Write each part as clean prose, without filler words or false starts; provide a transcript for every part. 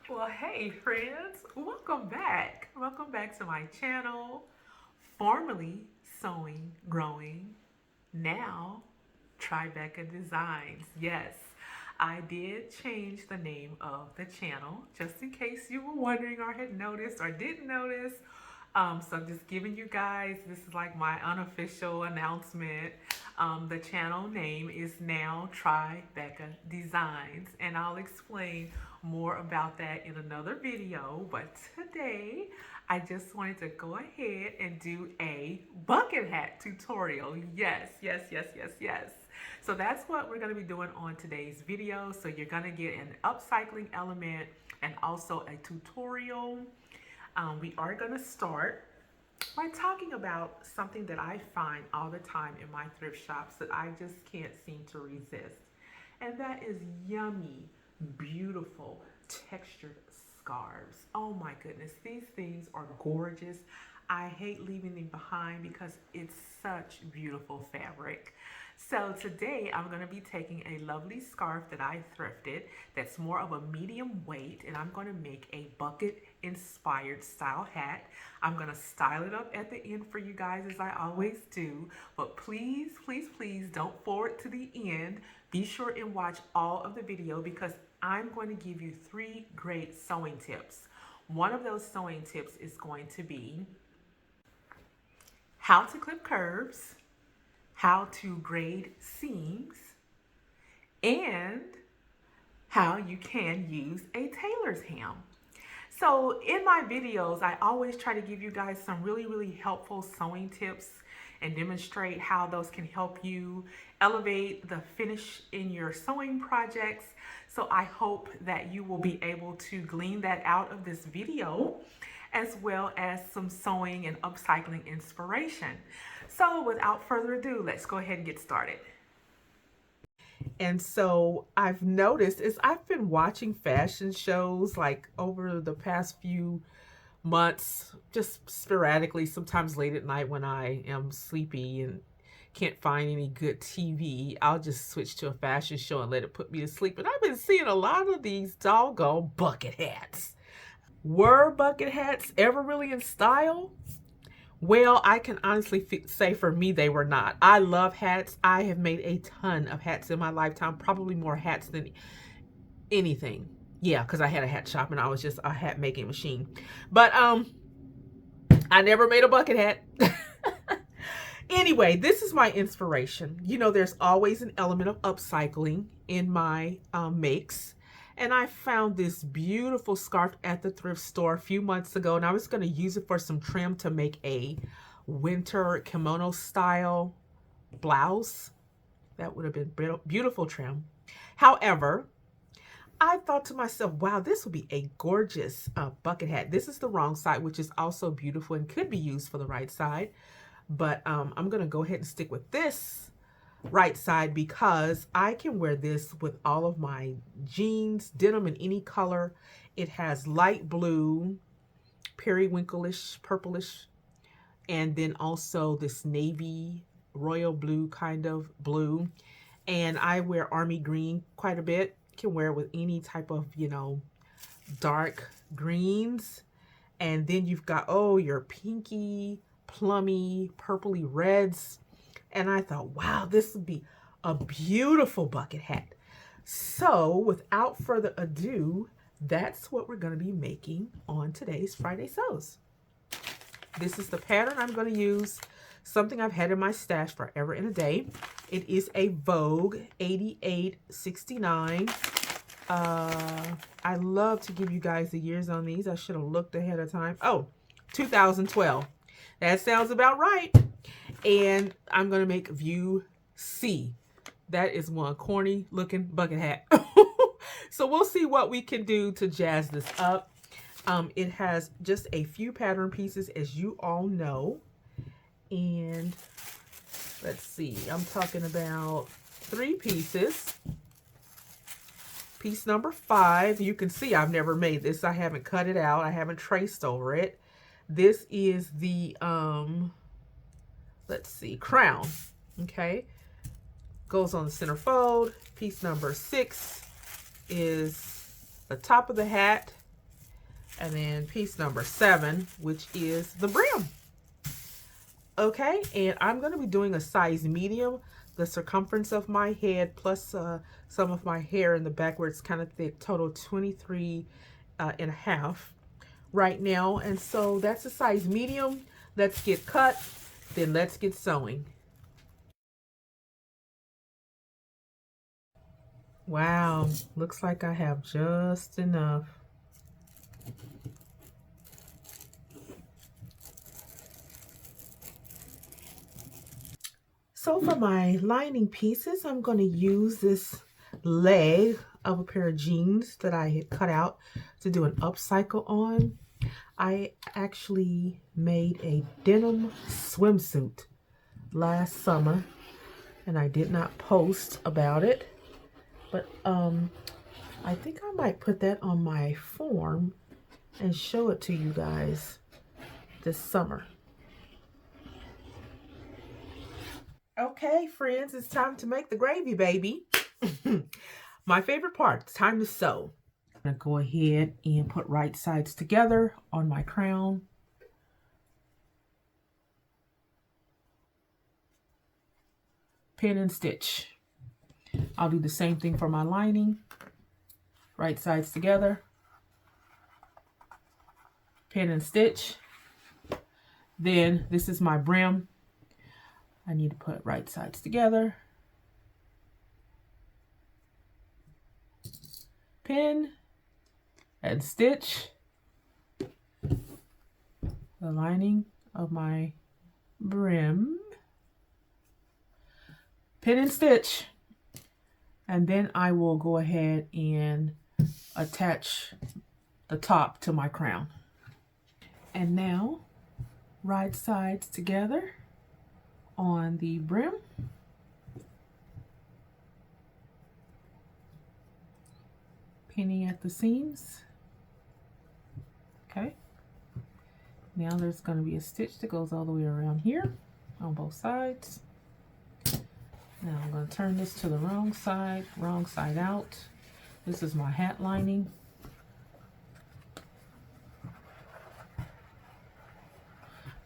Well, hey friends, welcome back. Welcome back to my channel, formerly Sewing, Growing, now TriBecca Designs. Yes, I did change the name of the channel just in case you were wondering or had noticed or didn't notice. So I'm just giving you guys, this is like my unofficial announcement. The channel name is now TriBecca Designs, and I'll explain more about that in another video. But today, I just wanted to go ahead and do a bucket hat tutorial. Yes, yes, yes, yes, yes. So that's what we're going to be doing on today's video. So you're going to get an upcycling element and also a tutorial. We are going to start by talking about something that I find all the time in my thrift shops that I just can't seem to resist. And that is yummy, beautiful, textured scarves. Oh my goodness, these things are gorgeous. I hate leaving them behind because it's such beautiful fabric. So today I'm going to be taking a lovely scarf that I thrifted that's more of a medium weight, and I'm going to make a bucket inspired style hat. I'm going to style it up at the end for you guys as I always do, but please, please, please don't forward to the end. Be sure and watch all of the video because I'm going to give you 3 great sewing tips. One of those sewing tips is going to be how to clip curves, how to grade seams, and how you can use a tailor's hem. So in my videos, I always try to give you guys some really, really helpful sewing tips and demonstrate how those can help you elevate the finish in your sewing projects. So I hope that you will be able to glean that out of this video, as well as some sewing and upcycling inspiration. So without further ado, let's go ahead and get started. And so I've noticed is I've been watching fashion shows like over the past few months, just sporadically, sometimes late at night when I am sleepy and can't find any good TV, I'll just switch to a fashion show and let it put me to sleep. And I've been seeing a lot of these doggone bucket hats. Were bucket hats ever really in style? Well, I can honestly say for me, they were not. I love hats. I have made a ton of hats in my lifetime, probably more hats than anything. Yeah, because I had a hat shop and I was just a hat making machine. But I never made a bucket hat. Anyway, this is my inspiration. You know, there's always an element of upcycling in my makes. And I found this beautiful scarf at the thrift store a few months ago, and I was going to use it for some trim to make a winter kimono style blouse. That would have been beautiful trim. However, I thought to myself, wow, this would be a gorgeous bucket hat. This is the wrong side, which is also beautiful and could be used for the right side. But I'm going to go ahead and stick with this right side because I can wear this with all of my jeans, denim in any color. It has light blue, periwinkle-ish, purplish, and then also this navy, royal blue kind of blue. And I wear army green quite a bit. Can wear with any type of, you know, dark greens. And then you've got, oh, your pinky, plummy, purpley reds. And I thought, wow, this would be a beautiful bucket hat. So without further ado, that's what we're going to be making on today's Friday Sews. This is the pattern I'm going to use, something I've had in my stash forever and a day. It is a Vogue 8869. I love to give you guys the years on these. I should have looked ahead of time. Oh, 2012. That sounds about right. And I'm going to make view C. That is one corny looking bucket hat. So we'll see what we can do to jazz this up. It has just a few pattern pieces, as you all know. And let's see, I'm talking about 3 pieces. Piece number 5, you can see I've never made this. I haven't cut it out. I haven't traced over it. This is the, let's see, crown, okay? Goes on the center fold. Piece number 6 is the top of the hat. And then piece number 7, which is the brim. Okay, and I'm going to be doing a size medium. The circumference of my head plus some of my hair in the back where it's kind of thick, total 23 and a half right now. And so that's a size medium. Let's get cut, then let's get sewing. Wow, looks like I have just enough. So for my lining pieces, I'm going to use this leg of a pair of jeans that I had cut out to do an upcycle on. I actually made a denim swimsuit last summer and I did not post about it, but I think I might put that on my form and show it to you guys this summer. Okay, friends, it's time to make the gravy, baby. My favorite part, it's time to sew. I'm gonna go ahead and put right sides together on my crown. Pin and stitch. I'll do the same thing for my lining. Right sides together. Pin and stitch. Then this is my brim. I need to put right sides together. Pin and stitch the lining of my brim. Pin and stitch. And then I will go ahead and attach the top to my crown. And now, right sides together on the brim. Pinning at the seams. Okay. Now there's going to be a stitch that goes all the way around here on both sides. Now I'm going to turn this to the wrong side out. This is my hat lining.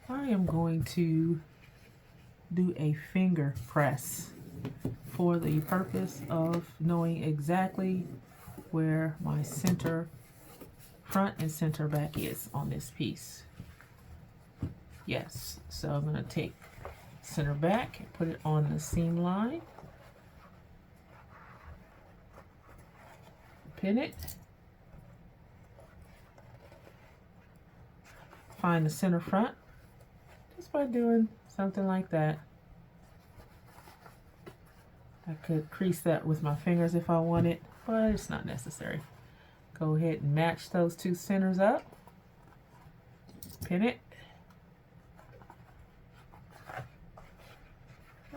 I am going to do a finger press for the purpose of knowing exactly where my center front and center back is on this piece. Yes, so I'm going to take center back and put it on the seam line. Pin it. Find the center front just by doing something like that. I could crease that with my fingers if I wanted, but it's not necessary. Go ahead and match those two centers up. Pin it.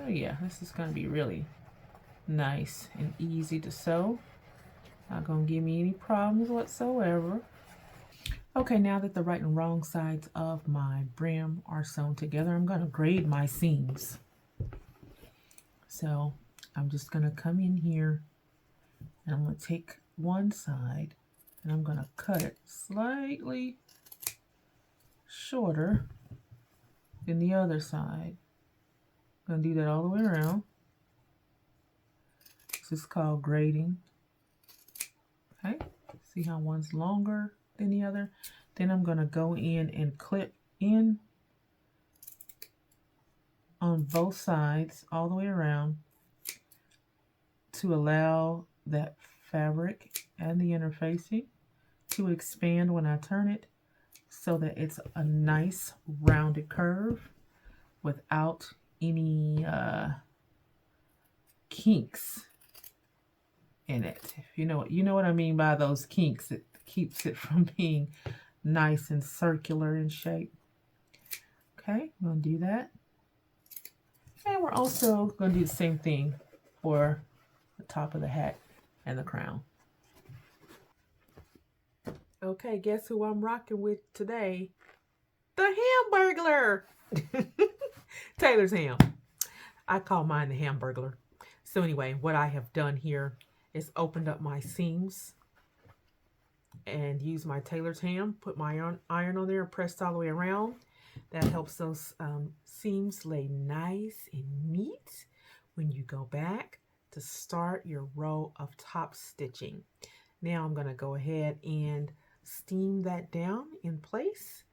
Oh yeah, this is going to be really nice and easy to sew. Not going to give me any problems whatsoever. Okay, now that the right and wrong sides of my brim are sewn together, I'm going to grade my seams. So I'm just going to come in here and I'm going to take one side and I'm going to cut it slightly shorter than the other side. I'm going to do that all the way around. This is called grading. Okay, see how one's longer than the other? Then I'm going to go in and clip in on both sides all the way around to allow that fabric and the interfacing to expand when I turn it so that it's a nice rounded curve without any kinks in it. If you know what I mean by those kinks. It keeps it from being nice and circular in shape. Okay, I'm going to do that. And we're also going to do the same thing for the top of the hat and the crown. Okay, guess who I'm rocking with today? The Hamburglar! Tailor's ham. I call mine the Hamburglar. So anyway, what I have done here is opened up my seams and use my tailor's ham, put my iron on there and pressed all the way around. That helps those seams lay nice and neat when you go back to start your row of top stitching. Now I'm going to go ahead and steam that down in place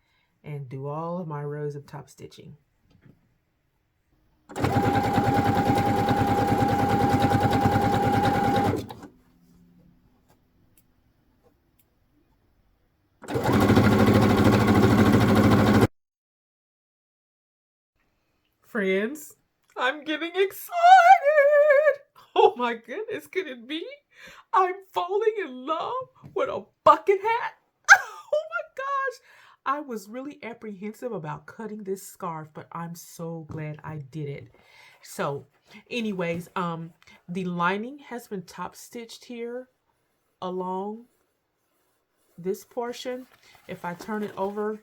and do all of my rows of top stitching. Friends, I'm getting excited. Oh my goodness, could it be? I'm falling in love with a bucket hat. Oh my gosh. I was really apprehensive about cutting this scarf, but I'm so glad I did it. So, anyways, the lining has been top stitched here along this portion. If I turn it over,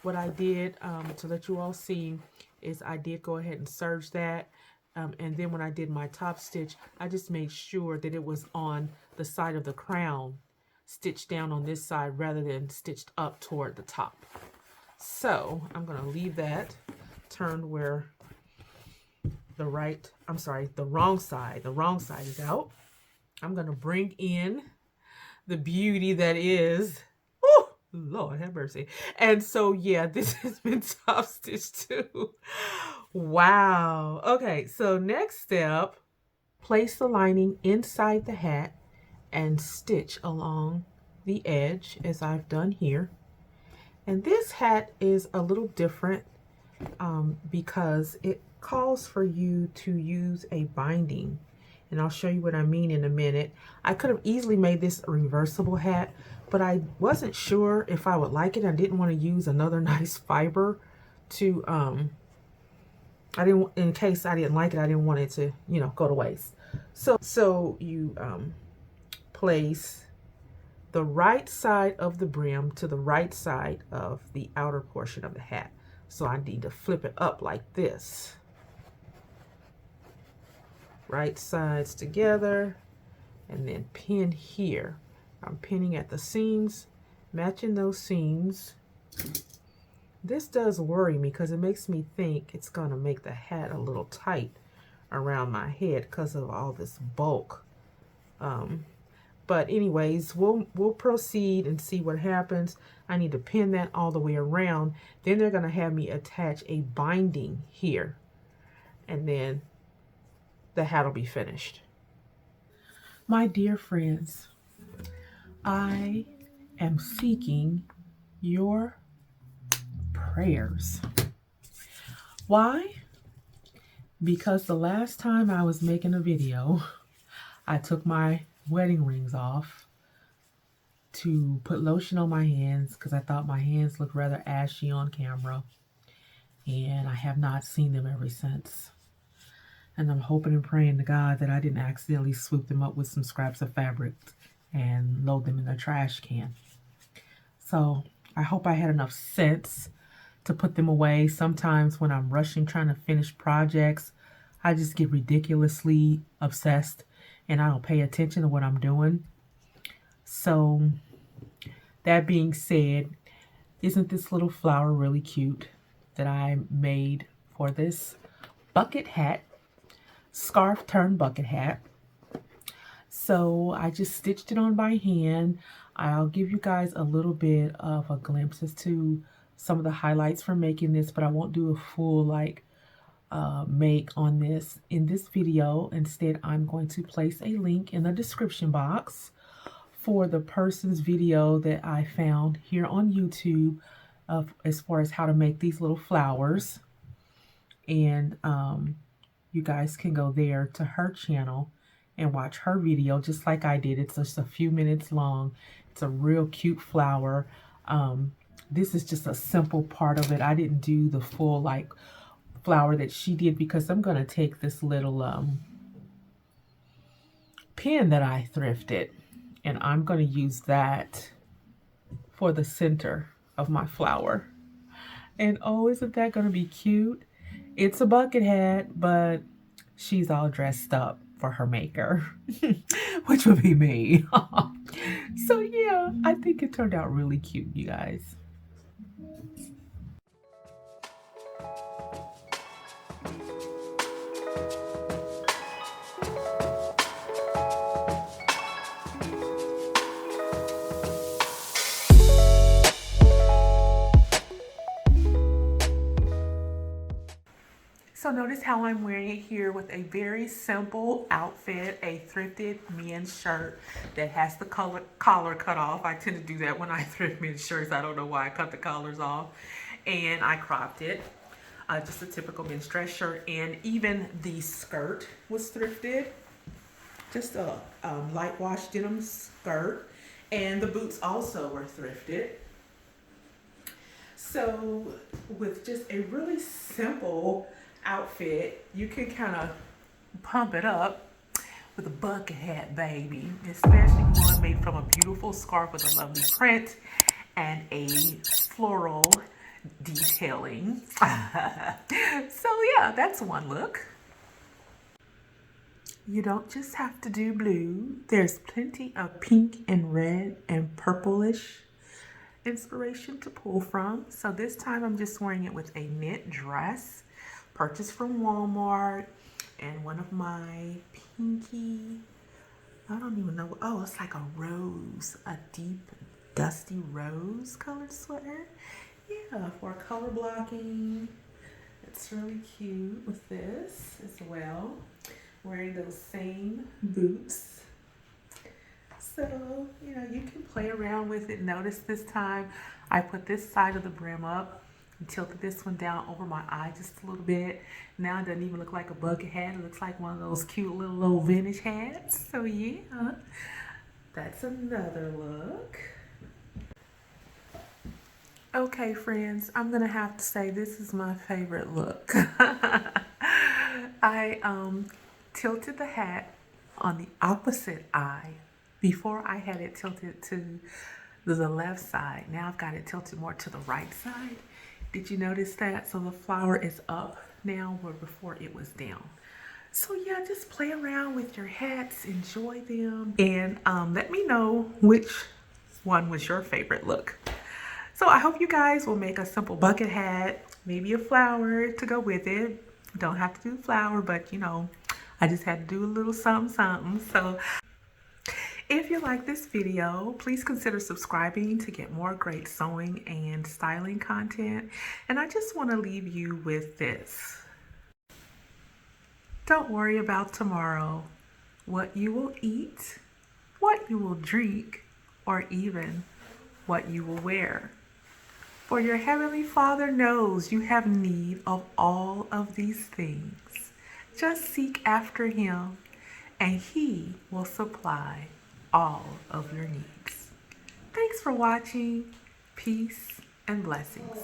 what I did to let you all see is I did go ahead and serge that. And then when I did my top stitch, I just made sure that it was on the side of the crown, stitched down on this side rather than stitched up toward the top. So I'm going to leave that turned where the wrong side is out. I'm going to bring in the beauty that is, oh, Lord have mercy. And so, yeah, this has been top stitched too. Wow. Okay, so next step, place the lining inside the hat and stitch along the edge as I've done here. And this hat is a little different because it calls for you to use a binding. And I'll show you what I mean in a minute. I could have easily made this a reversible hat, but I wasn't sure if I would like it. I didn't want to use another nice fiber to, in case I didn't like it, I didn't want it to, go to waste. So you place the right side of the brim to the right side of the outer portion of the hat. So I need to flip it up like this. Right sides together and then pin here. I'm pinning at the seams, matching those seams. This does worry me because it makes me think it's going to make the hat a little tight around my head because of all this bulk. But anyways, we'll proceed and see what happens. I need to pin that all the way around. Then they're going to have me attach a binding here. And then the hat will be finished. My dear friends, I am seeking your prayers. Why? Because the last time I was making a video, I took my wedding rings off to put lotion on my hands because I thought my hands looked rather ashy on camera, and I have not seen them ever since. And I'm hoping and praying to God that I didn't accidentally swoop them up with some scraps of fabric and load them in the trash can. So I hope I had enough sense to put them away. Sometimes when I'm rushing trying to finish projects, I just get ridiculously obsessed and I don't pay attention to what I'm doing. So that being said, isn't this little flower really cute that I made for this bucket hat? Scarf turned bucket hat. So I just stitched it on by hand. I'll give you guys a little bit of a glimpse as to some of the highlights for making this, but I won't do a full make on this in this video. Instead, I'm going to place a link in the description box for the person's video that I found here on YouTube as far as how to make these little flowers. And you guys can go there to her channel and watch her video just like I did. It's just a few minutes long. It's a real cute flower. This is just a simple part of it. I didn't do the full flower that she did because I'm going to take this little pin that I thrifted and I'm going to use that for the center of my flower. And oh, isn't that going to be cute? It's a bucket hat, but she's all dressed up for her maker, which would be me. So yeah, I think it turned out really cute, you guys. So notice how I'm wearing it here with a very simple outfit, a thrifted men's shirt that has the collar cut off. I tend to do that when I thrift men's shirts. I don't know why I cut the collars off. And I cropped it. Just a typical men's dress shirt. And even the skirt was thrifted. Just a light wash denim skirt. And the boots also were thrifted. So with just a really simple outfit, you can kind of pump it up with a bucket hat, baby. Especially one made from a beautiful scarf with a lovely print and a floral detailing. So yeah, that's one look. You don't just have to do blue. There's plenty of pink and red and purplish inspiration to pull from. So this time I'm just wearing it with a knit dress purchased from Walmart and one of my pinky, I don't even know, oh, it's like a rose, a deep dusty rose colored sweater. Yeah, for color blocking. It's really cute with this as well. Wearing those same boots. So, you know, you can play around with it. Notice this time I put this side of the brim up and tilted this one down over my eye just a little bit. Now it doesn't even look like a bucket hat. It looks like one of those cute little vintage hats. So yeah, that's another look. Okay, friends, I'm gonna have to say this is my favorite look. I tilted the hat on the opposite eye. Before I had it tilted to the left side. Now I've got it tilted more to the right side. Did you notice that? So the flower is up now where before it was down. So yeah, just play around with your hats, enjoy them, and let me know which one was your favorite look. So I hope you guys will make a simple bucket hat, maybe a flower to go with it. Don't have to do flower, but you know, I just had to do a little something. So if you like this video, please consider subscribing to get more great sewing and styling content. And I just want to leave you with this. Don't worry about tomorrow, what you will eat, what you will drink, or even what you will wear. For your Heavenly Father knows you have need of all of these things. Just seek after Him, and He will supply all of your needs. Thanks for watching. Peace and blessings.